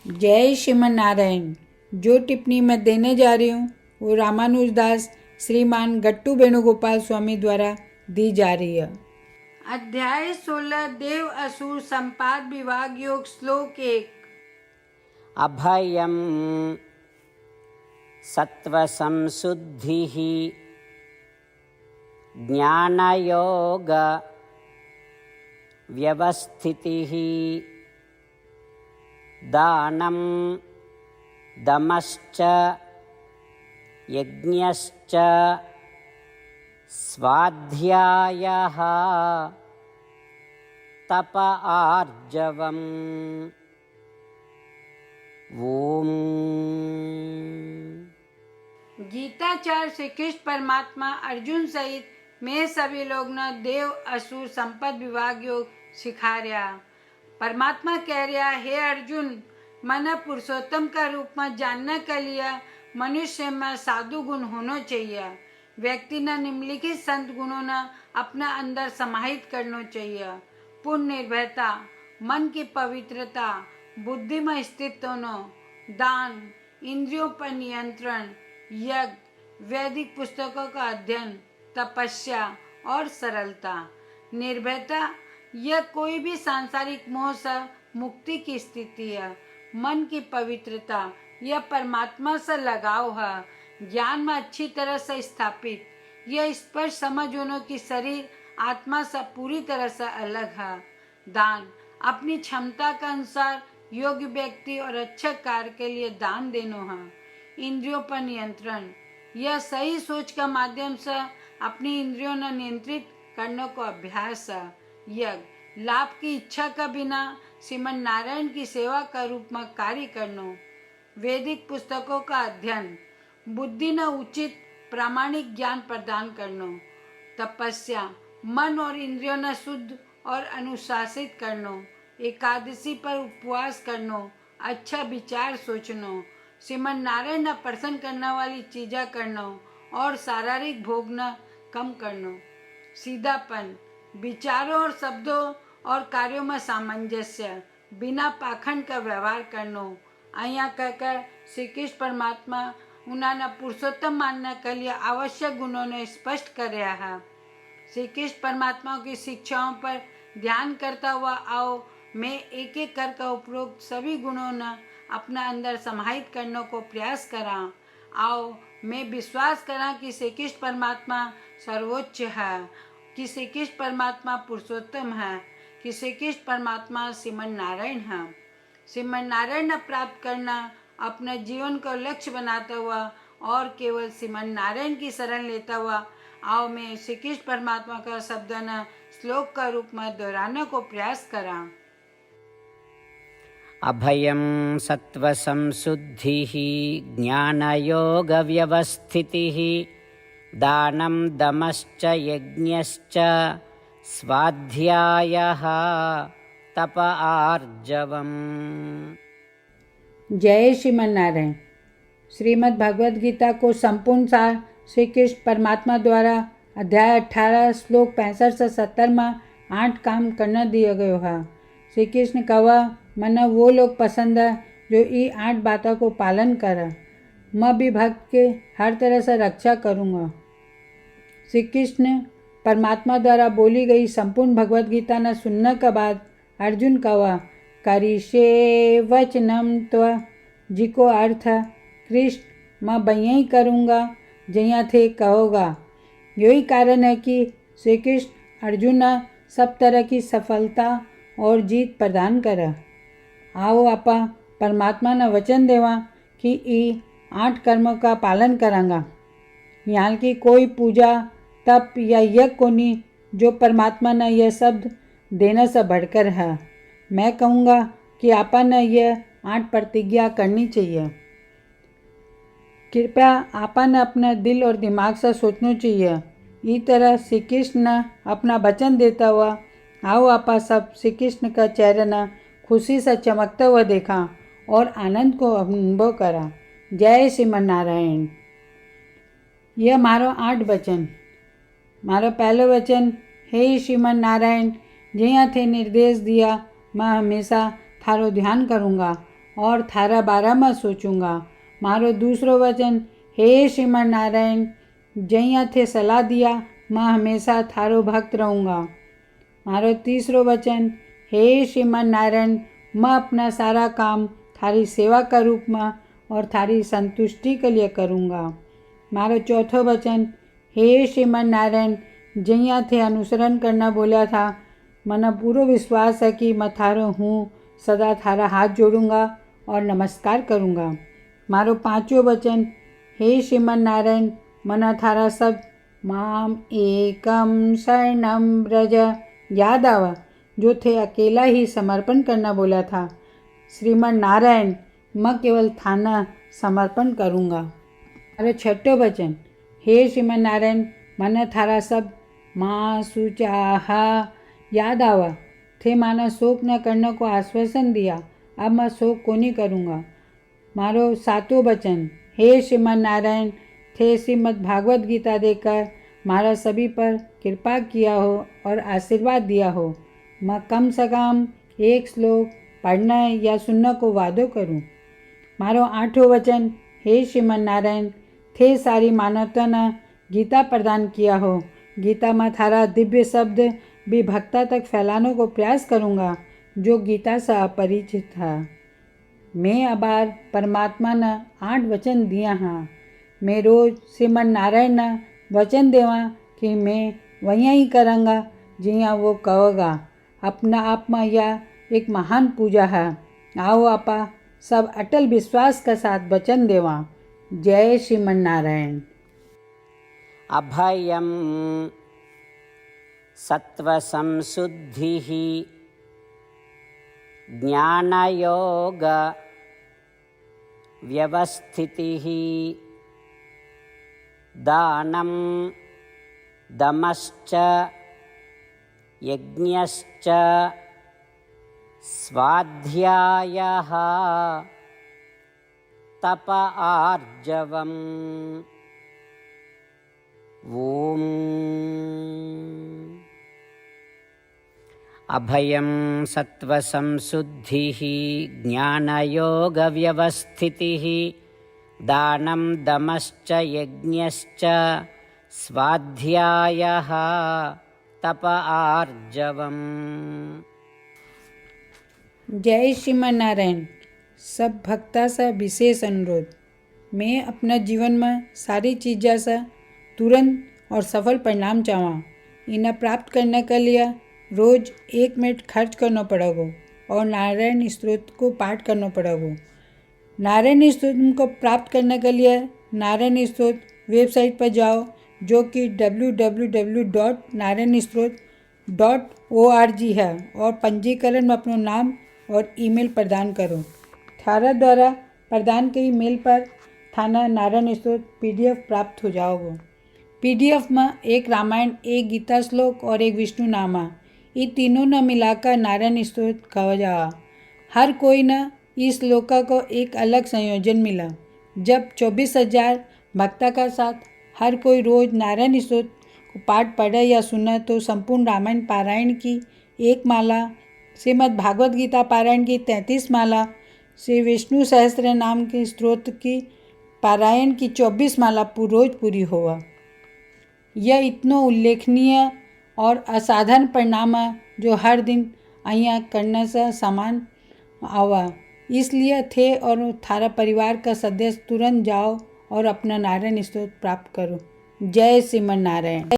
जय श्रीमन नारायण। जो टिप्पणी मैं देने जा रही हूँ वो रामानुजदास श्रीमान गट्टू वेणुगोपाल स्वामी द्वारा दी जा रही है। अध्याय 16 देव असुर संपाद विभाग योग श्लोक 1। अभयं सत्वसंशुद्धिः ज्ञानयोग व्यवस्थितिः दानं दमश्च यज्ञश्च स्वाध्यायः तप आर्जवम्। ओम। गीताचार्य श्री कृष्ण परमात्मा अर्जुन सहित मैं सभी लोग न देव असुर संपद विभाग योग सिखा रहा। परमात्मा कह रहा, हे अर्जुन, मन पुरुषोत्तम का रूप में जानने के लिए मनुष्य में साधु गुण होना चाहिए। व्यक्ति न निम्नलिखित संत गुणों न अपना अंदर समाहित करना चाहिए। पूर्ण निर्भयता, मन की पवित्रता, बुद्धि में स्थित होना, दान, इंद्रियों पर नियंत्रण, यज्ञ, वैदिक पुस्तकों का अध्ययन, तपस्या और सरलता। निर्भयता यह कोई भी सांसारिक मोह से मुक्ति की स्थिति है। मन की पवित्रता यह परमात्मा से लगाव है। ज्ञान में अच्छी तरह से स्थापित यह स्पष्ट समझ होना कि शरीर आत्मा से पूरी तरह से अलग है। दान अपनी क्षमता के अनुसार योग्य व्यक्ति और अच्छे कार्य के लिए दान देना है। इंद्रियों पर नियंत्रण यह सही सोच के माध्यम से अपनी इंद्रियों ने नियंत्रित करने को अभ्यास है। यज्ञ लाभ की इच्छा का बिना श्रीमन नारायण की सेवा का रूप में कार्य करना। वैदिक पुस्तकों का अध्ययन बुद्धि न उचित प्रामाणिक ज्ञान प्रदान करना। तपस्या मन और इंद्रियों न शुद्ध और अनुशासित करना। एकादशी पर उपवास करना, अच्छा विचार सोचना, श्रीमन नारायण न प्रसन्न करने वाली चीज़ें करना और शारीरिक भोग न कम करना। सीधापन विचारों और शब्दों और कार्यों में सामंजस्य, बिना पाखंड का व्यवहार करना। अहिया कहकर श्री कृष्ण परमात्मा उन्होंने पुरुषोत्तम मानने के लिए आवश्यक गुणों ने स्पष्ट कर रहा है। श्री कृष्ण परमात्मा की शिक्षाओं पर ध्यान करता हुआ आओ मैं एक एक करके उपरोक्त सभी गुणों ने अपना अंदर समाहित करने को प्रयास करा। आओ मैं विश्वास करा कि श्री कृष्ण परमात्मा सर्वोच्च है, कि श्री कृष्ण परमात्मा पुरुषोत्तम है, कि श्री कृष्ण परमात्मा श्रीमन नारायण है। श्रीमन नारायण ने प्राप्त करना अपने जीवन को लक्ष्य बनाता हुआ और केवल श्रीमन नारायण की शरण लेता हुआ आओ मैं श्री कृष्ण परमात्मा का शब्द न श्लोक का रूप में दोहराने को प्रयास करा। अभयं सत्वसंशुद्धिः ज्ञानयोग व्यवस्थितिः दानं दमश्च यज्ञश्च स्वाध्यायः तप आर्जवम्। जय श्रीमन नारायण। श्रीमद् भगवद गीता को संपूर्ण सार श्री कृष्ण परमात्मा द्वारा अध्याय 18 श्लोक 65 से 70 में 8 काम करना दिया गया है। श्री कृष्ण कहा, मना वो लोग पसंद है जो ये 8 बातों को पालन करे। मैं भी भक्त के हर तरह से रक्षा करूँगा। श्री कृष्ण परमात्मा द्वारा बोली गई संपूर्ण भगवद गीता न सुनने के बाद अर्जुन कहा, करिष्ये वचनम त्व, जिको अर्थ कृष्ण मैं बयही करूँगा जया थे कहोगा। यही कारण है कि श्री कृष्ण अर्जुन सब तरह की सफलता और जीत प्रदान करे। आओ आपा परमात्मा ने वचन देवा कि ये 8 कर्मों का पालन करांगा। यहाँ की कोई पूजा तप या यज्ञ को नहीं जो परमात्मा ने यह शब्द देने से बढ़कर है। मैं कहूँगा कि आपा ने यह 8 प्रतिज्ञा करनी चाहिए। कृपया आपा ने अपने दिल और दिमाग से सोचना चाहिए। इस तरह श्री कृष्ण ने अपना वचन देता हुआ आओ आपा सब श्री कृष्ण का चेहरा न खुशी से चमकता हुआ देखा और आनंद को अनुभव करा। जय श्रीमन नारायण। यह मारो 8 वचन। मारो पहलो वचन, हे श्रीमन नारायण, જ્યાંથી નિર્દેશ દિયા मैं हमेशा थारो ध्यान करूँगा। और थारा बाराમાં सोचूंगा। मारो दूसरो वचन, हे श्रीमन नारायण, जैया थे सलाह दिया मैं हमेशा थारो भक्त रहूँगा। मारो तीसरो वचन, हे श्रीमन नारायण, मैं अपना सारा काम थारी सेवा का रूप में और थारी संतुष्टि के लिए करूँगा। मारो चौथो वचन, हे श्रीमन नारायण, जैया थे अनुसरण करना बोला था, मना पूरो विश्वास है कि मैं थारो हूँ, सदा थारा हाथ जोड़ूंगा और नमस्कार करूँगा। मारो पांचवो वचन, हे श्रीमन नारायण, मना थारा सब माम एकम शरणम ब्रज याद आवा, जो थे अकेला ही समर्पण करना बोला था। श्रीमन नारायण, मैं केवल थाना समर्पण करूँगा। मारो छठो वचन, हे श्रीमन नारायण, मना थारा सब माँ सुचाहा याद आवा, थे माना शोक न करने को आश्वासन दिया, अब मैं शोक को नहीं करूँगा। मारो सातों वचन, हे श्रीमन नारायण, थे श्रीमद् भागवत गीता देकर मारा सभी पर कृपा किया हो और आशीर्वाद दिया हो। मैं कम से कम एक श्लोक पढ़ना या सुनने को वादो करूँ। मारो आठों वचन, हे श्रीमन नारायण, थे सारी मानवता ने गीता प्रदान किया हो, गीता में थारा दिव्य शब्द भी भक्ता तक फैलाने को प्रयास करूँगा, जो गीता से अपरिचित था। मैं अबार परमात्मा ने 8 वचन दिया हाँ। मैं रोज श्रीमन नारायण ने वचन देवा कि मैं वहीं ही करूँगा जिया वो कहोगा। अपना आप में यह एक महान पूजा है। आओ आपा सब अटल विश्वास के साथ वचन देवा। जय श्रीमन नारायण। अभयं सत्त्वसंशुद्धिः ज्ञानयोग व्यवस्थितिः दानं दमश्च यज्ञश्च स्वाध्यायः तप आर्जवम्। ॐ अभयं सत्त्वसंशुद्धिः ज्ञानयोगव्यवस्थितिः दानं दमश्च यज्ञश्च स्वाध्यायः तप आर्जवम्। जय श्रीमन नारायण। सब भक्ता से विशेष अनुरोध, मैं अपना जीवन में सारी चीज़ों से तुरंत और सफल परिणाम चाहूँ। इन्हें प्राप्त करने के लिए रोज़ 1 मिनट खर्च करना पड़ेगा और नारायण स्तोत्र को पाठ करना पड़ेगा। नारायण स्तोत्र को प्राप्त करने के लिए नारायण स्तोत्र वेबसाइट पर जाओ, जो कि www.narayanstotr.org है, और पंजीकरण में अपना नाम और ईमेल प्रदान करो। थारा द्वारा प्रदान की ईमेल पर थाना नारायण स्तोत्र PDF प्राप्त हो जाओगे। PDF में एक रामायण, एक गीता श्लोक और एक विष्णु नामा, ये तीनों न मिलाकर नारायण स्तोत्र कहा जा। हर कोई न इस श्लोका को एक अलग संयोजन मिला। जब 24,000 भक्ता का साथ हर कोई रोज नारायण स्तोत्र को पाठ पढ़े या सुने तो संपूर्ण रामायण पारायण की 1 माला, श्रीमद् भागवत गीता पारायण की 33 माला, श्री विष्णु सहस्त्र नाम के स्तोत्र की पारायण की 24 माला रोज पूरी हुआ। यह इतना उल्लेखनीय और असाधारण परिणाम है जो हर दिन अहिया करने से समान आवा। इसलिए थे और थारा परिवार का सदस्य तुरंत जाओ और अपना नारायण स्तोत्र प्राप्त करो। जय श्रीमन नारायण।